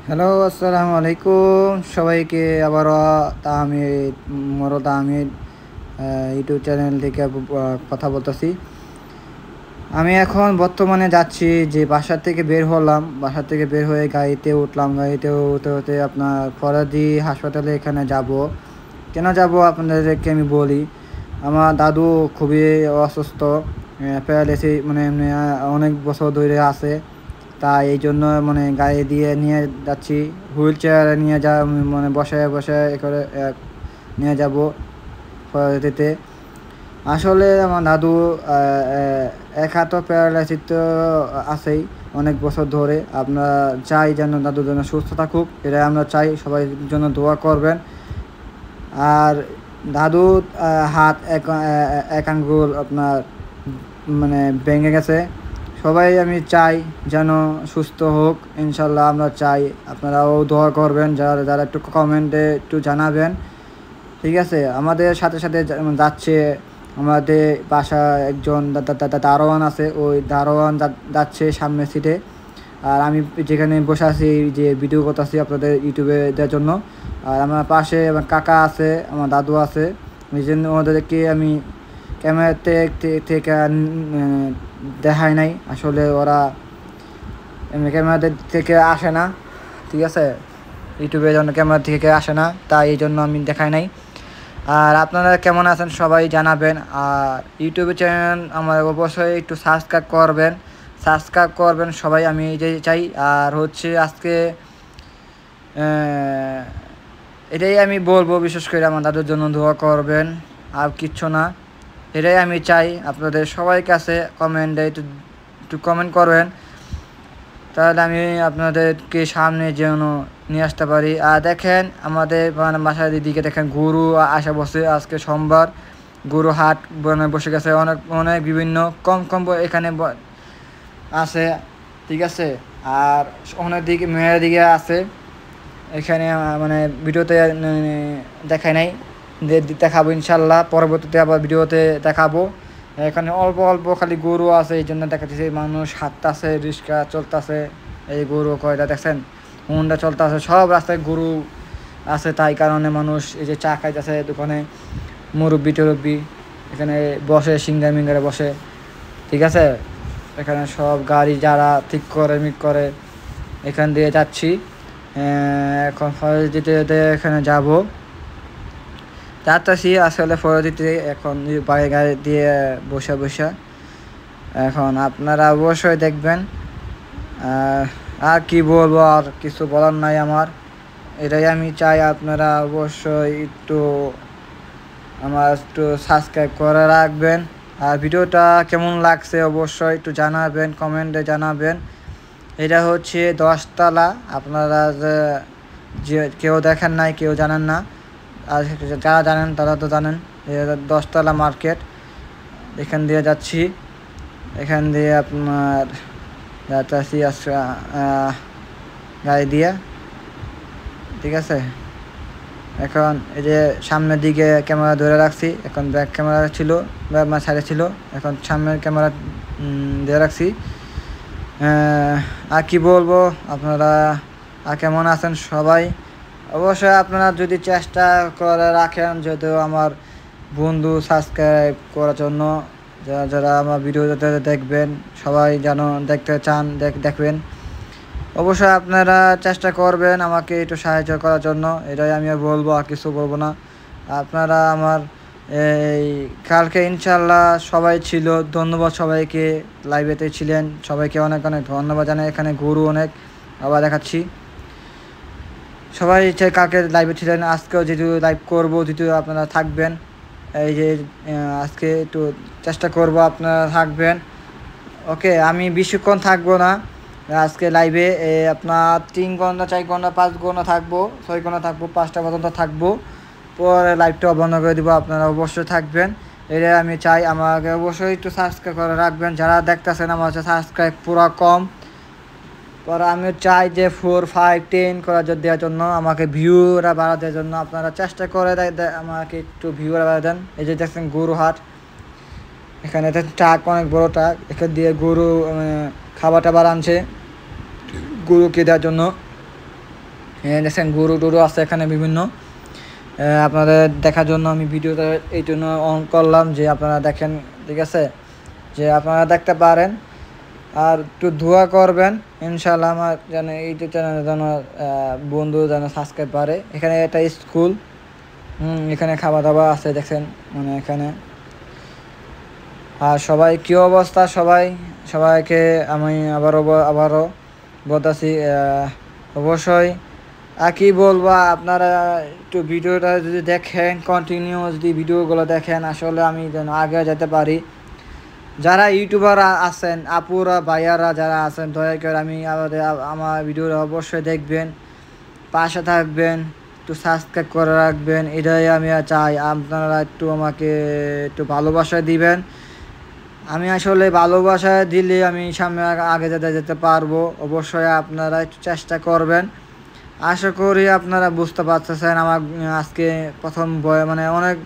Hello, আসসালামু আলাইকুম সবাইকে। আবারও তাহমিদ ইউটিউব চ্যানেল থেকে কথা বলতেছি। আমি এখন বর্তমানে যাচ্ছি, যে বাসা থেকে বের হলাম, বাসা থেকে বের হয়ে গাড়িতে উঠলাম। গাড়িতে উঠতে হতে আপনার ফরাজি হাসপাতালে এখানে যাব। কেন যাব আপনাদেরকে আমি বলি। আমার দাদু খুবই অসুস্থ, প্যারালাইসিস, মানে এমনি অনেক বছর ধরে আছে। তাই এই জন্য মানে গাড়ি দিয়ে নিয়ে যাচ্ছি, হুইল চেয়ারে নিয়ে মানে বসে বসে এ করে নিয়ে যাব পরবর্তীতে। আসলে আমার দাদু এক হাতও প্যারালাইসিস তো আছেই অনেক বছর ধরে। আমরা চাই যেন দাদুর জন্য সুস্থ থাকুক, এটাই আমরা চাই। সবাই জন্য দোয়া করবেন। আর দাদুর হাত এক আঙ্গুল আপনার মানে ভেঙে গেছে। সবাই আমি চাই যেন সুস্থ হোক, ইনশাল্লাহ আমরা চাই। আপনারাও দোয়া করবেন, যারা যারা একটু কমেন্টে একটু জানাবেন, ঠিক আছে? আমাদের সাথে সাথে যাচ্ছে আমাদের বাসা একজন দারোয়ান আছে, ওই দারোয়ান যাচ্ছে সামনের সিটে। আর আমি যেখানে বসে আছি, যে ভিডিও করতেছি আপনাদের ইউটিউবে দেওয়ার জন্য। আর আমার পাশে আমার কাকা আছে, আমার দাদু আছে। এই জন্য ওদেরকে আমি ক্যামেরাতে থেকে দেখাই নাই। আসলে ওরা ক্যামেরা থেকে আসে না, ঠিক আছে? ইউটিউবের জন্য ক্যামেরা থেকে আসে না, তাই এই জন্য আমি দেখাই নাই। আর আপনারা কেমন আছেন সবাই জানাবেন। আর ইউটিউবে চ্যানেল আমার অবশ্যই একটু সাবস্ক্রাইব করবেন সবাই, আমি যে চাই। আর হচ্ছে আজকে এটাই আমি বলবো, বিশেষ করে আমার দাদুর জন্য দোয়া করবেন, আর কিচ্ছু না। এটাই আমি চাই আপনাদের সবাই কাছে। কমেন্টে একটু কমেন্ট করবেন, তাহলে আমি আপনাদেরকে সামনে যেন নিয়ে আসতে পারি। আর দেখেন আমাদের মানে বাসার দিকে দেখেন গরু আসা বসে। আজকে সোমবার, গরু হাট মানে বসে গেছে। অনেক অনেক বিভিন্ন কম এখানে আছে, ঠিক আছে? আর অনেক দিকে মেয়ের দিকে আছে এখানে, মানে ভিডিওতে দেখাই নাই। দেখাবো ইনশাল্লাহ, পরবর্তীতে আবার ভিডিওতে দেখাবো। এখানে অল্প অল্প খালি গরু আছে, এই জন্য দেখাচ্ছে। মানুষ হাঁটতাছে, রিক্সা চলতেছে। এই গরু কয়টা দেখছেন, হুন্ডা চলতেছে, সব রাস্তায় গরু আছে। তাই কারণে মানুষ এই যে চা খাইতেছে দোকানে, মুরব্বি টুরব্বি এখানে বসে, সিঙ্গার মিঙ্গারে বসে, ঠিক আছে? এখানে সব গাড়ি যারা ঠিক করে মিক করে এখান দিয়ে যাচ্ছি। এখন ফরাজিতে এখানে যাব, যাচ্ছি আসলে ফরাজিতে। এখন বাইরে গাড়ি দিয়ে বসে বসে এখন আপনারা অবশ্যই দেখবেন। আর কি বলবো, আর কিছু বলার নাই আমার। এটাই আমি চাই, আপনারা অবশ্যই একটু সাবস্ক্রাইব করে রাখবেন। আর ভিডিওটা কেমন লাগছে অবশ্যই একটু জানাবেন, কমেন্টে জানাবেন। এটা হচ্ছে 10 তলা। আপনারা যে কেউ দেখেন নাই, কেউ জানেন না। আর যারা জানেন তারা তো জানেন, 10 তলা মার্কেট। এখান দিয়ে যাচ্ছি, এখান দিয়ে আপনার যাচ্ছি গাড়ি দিয়ে, ঠিক আছে? এখন এই যে সামনের দিকে ক্যামেরা ধরে রাখছি, এখন ব্যাক ক্যামেরা ছিল, সাইডে ছিল, এখন সামনের ক্যামেরা ধরে রাখছি। আর কি বলবো, আপনারা আর কেমন আছেন সবাই? অবশ্যই আপনারা যদি চেষ্টা করে রাখেন, যদিও আমার বন্ধু সাবস্ক্রাইব করার জন্য, যারা যারা আমার ভিডিও দেখবেন, সবাই যেন দেখতে চান দেখবেন। অবশ্যই আপনারা চেষ্টা করবেন আমাকে একটু সাহায্য করার জন্য, এটাই আমি বলবো, আর কিছু বলবো না। আপনারা আমার এই কালকে ইনশাল্লাহ সবাই ছিল, ধন্যবাদ সবাইকে, লাইভেতে ছিলেন সবাইকে অনেক অনেক ধন্যবাদ জানাই। এখানে গরু অনেক আবার দেখাচ্ছি, সবাই কালকে লাইভে ছিলেন, আজকেও যেহেতু লাইভ করবো, যেহেতু আপনারা থাকবেন। এই যে আজকে একটু চেষ্টা করব আপনারা থাকবেন। ওকে, আমি বেশিক্ষণ থাকবো না আজকে লাইভে। আপনার 3 ঘন্টা, 4 ঘন্টা, 5 ঘন্টা থাকবো, 6 ঘন্টা থাকবো, 5টা পর্যন্ত থাকবো। পরে লাইভটা বন্ধ করে দিব। আপনারা অবশ্যই থাকবেন, এটাই আমি চাই। আমাকে অবশ্যই একটু সাবস্ক্রাইব করে রাখবেন। যারা দেখতেছেন আমার হচ্ছে সাবস্ক্রাইব পুরো কম, পরে আমি চাই যে 4, 5, 10 করার দেওয়ার জন্য, আমাকে ভিউরা বাড়া দেওয়ার জন্য আপনারা চেষ্টা করে আমাকে একটু ভিউরা বাড়া দেন। এই যে দেখছেন গরু হাট, এখানে ট্রাক, অনেক বড় ট্রাক, এখান দিয়ে গরু খাবার টাবার আনছে গরুকে দেওয়ার জন্য। দেখছেন গরু টরু আছে এখানে বিভিন্ন। আপনাদের দেখার জন্য আমি ভিডিওটা এই জন্য অন করলাম যে আপনারা দেখেন, ঠিক আছে, যে আপনারা দেখতে পারেন। আর একটু দোয়া করবেন ইনশাআল্লাহ আমার যেন ইউটিউব চ্যানেলে যেন বন্ধু যেন সাবস্ক্রাইব পারে। এখানে একটা স্কুল, এখানে খাওয়া দাওয়া আছে দেখছেন, মানে এখানে। আর সবাই কী অবস্থা, সবাইকে আমি আবারও বলতেছি, অবশ্যই আর কি বলবো, আপনারা একটু ভিডিওটা যদি দেখেন, কন্টিনিউ যদি ভিডিওগুলো দেখেন, আসলে আমি যেন আগে যেতে পারি। যারা ইউটিউবার আছেন, আপুরা ভাইয়ারা যারা আছেন, দয়া করে আমার ভিডিওটা অবশ্যই দেখবেন, পাশে থাকবেন, একটু সাবস্ক্রাইব করে রাখবেন, এটাই আমি চাই। আপনারা একটু আমাকে একটু ভালোবাসা দিবেন। আমি আসলে ভালোবাসা দিলে আমি সামনে আগে যেতে পারবো। অবশ্যই আপনারা একটু চেষ্টা করবেন। আশা করি আপনারা বুঝতে পারতেছেন আমার আজকে প্রথম মানে অনেক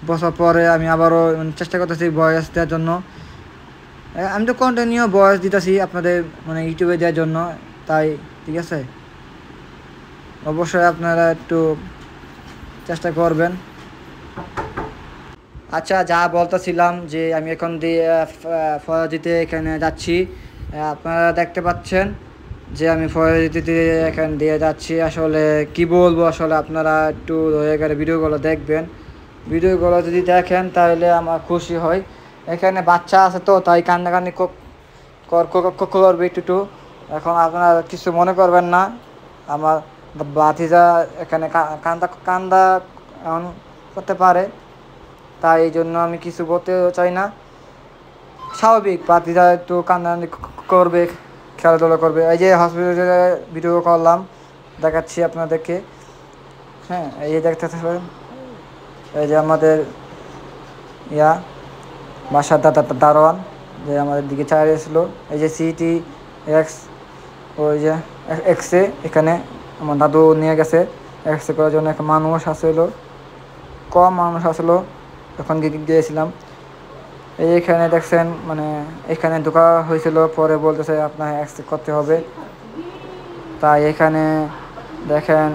বছর পরে আমি আবারও চেষ্টা করতেছি ভয়েস দেওয়ার জন্য। আমি তো কন্টিনিউ ভয়েস দিতেছি আপনাদের মানে ইউটিউবে দেওয়ার জন্য, তাই ঠিক আছে, অবশ্যই আপনারা একটু চেষ্টা করবেন। আচ্ছা, যা বলতেছিলাম যে আমি এখন ফরাজিতে এখানে যাচ্ছি। আপনারা দেখতে পাচ্ছেন যে আমি ফরাজিতে এখানে দিয়ে যাচ্ছি। আসলে কি বলবো, আসলে আপনারা একটু দয়া করে ভিডিওগুলো দেখবেন। ভিডিওগুলো যদি দেখেন তাহলে আমার খুশি হয়। এখানে বাচ্চা আছে তো, তাই কান্নাকান্নি করবে একটু। এখন আপনারা কিছু মনে করবেন না, আমার ভাতিজা এখানে কান্দা এমন করতে পারে, তাই এই জন্য আমি কিছু বলতে চাই না। স্বাভাবিক, ভাতিজা একটু কান্নাকান্নি করবে, খেলাধুলা করবে। এই যে হসপিটালে ভিডিও করলাম, দেখাচ্ছি আপনাদেরকে। হ্যাঁ, এই যে দেখতে পারেন, এই যে আমাদের বাসার দারোয়ান যে আমাদের দিকে চায় এসেছিলো। এই যে সিটি এক্স, ওই যে এক্সে, এখানে আমার দাদু নিয়ে গেছে এক্সরে করার জন্য। একটা মানুষ আসলো, কম মানুষ আসলো, তখন গিয়েছিলাম। এইখানে দেখছেন, মানে এখানে ঢোকা হয়েছিল, পরে বলতেছে আপনার এক্সরে করতে হবে। তাই এখানে দেখেন,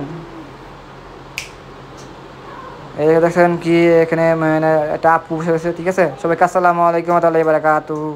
এই দেখছেন কি এখানে মানে একটা আপু বসে রয়েছে, ঠিক আছে। সবাইকে আসসালামু আলাইকুম ওয়া রাহমাতুল্লাহি ওয়া বারাকাতুহু।